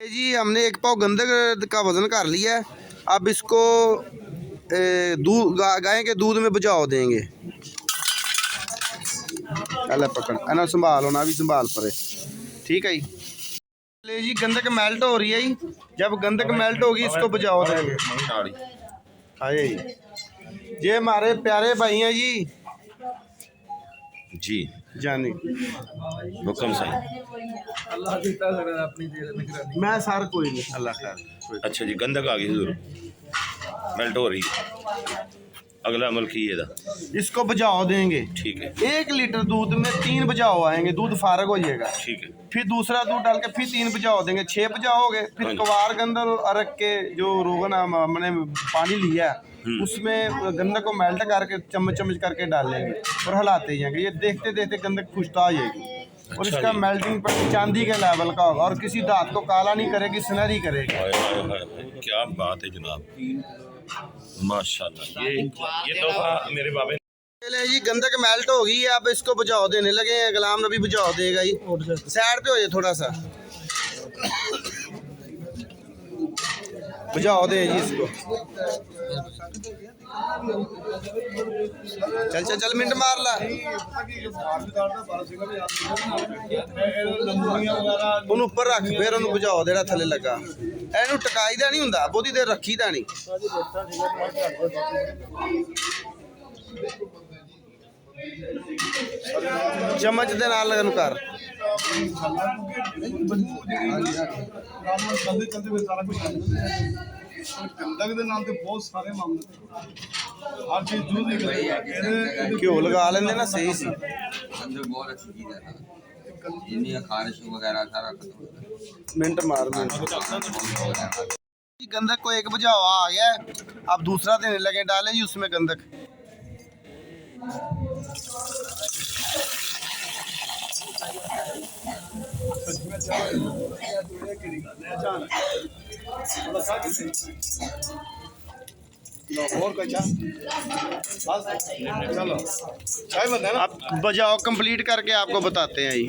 जी हमने 1 पाव गंधक का वजन कर लिया है। अब इसको दूध गाय के दूध में बुझाओ देंगे। अल्लाह पकड़ ना संभालो ना भी संभाल पड़े। ठीक है जी। ले जी गंधक मेल्ट हो रही है जी। जब गंधक मेल्ट होगी इसको बुझाओ देंगे। आए ये हमारे प्यारे भाई हैं जी जानी हुक्म साईं। मैं सर कोई नहीं अल्लाह खैर। अच्छा जी गंधक आ गई हजूर, मेल्ट हो रही है। अगला अमल की ये इसको बुझाओ देंगे। ठीक है। 1 लीटर दूध में 3 बुझाओ आएंगे, दूध फारग हो जाएगा। ठीक है। फिर दूसरा दूध डाल के फिर 3 बुझाओ देंगे, 6 बुझाओ हो गए। फिर कवार गंधक अरक के जो रोगन हमने पानी लिया उसमें गंधक को मेल्ट करके चम्मच चम्मच करके डालेंगे और हिलाते जाएंगे। ये देखते देखते गंधक खुशता आ जाएगी और इसका मेल्टिंग पॉइंट चांदी के लेवल का होगा और किसी दांत को काला नहीं करेगी, सुनहरी करेगी। क्या बात है जनाब, माशाल्लाह। ये तोहफा मेरे बाबे ले जी गंधक मेल्ट हो गई है। अब इसको बुझाओ देने लगे हैं। गुलाम नबी बुझाओ देगा जी। साइड पे हो जाए थोड़ा सा, बुझाओ दे जी इसको। चल चल चल मिनट मार ला। ऊपर रख फिर बुझाओ देना थले लगा। एनू टकाई दा नहीं हुंदा, बहुती देर रखी दा नहीं। चम्मच दे नाल लगन कर। घ्यो लगा लेंदे ना सही सी। मिनट मार गंधक को 1 बुझावा आ गया है। अब दूसरा देने लगे, डाले जी उसमें गंधक। अब बजाओ कंप्लीट करके आपको बताते हैं जी।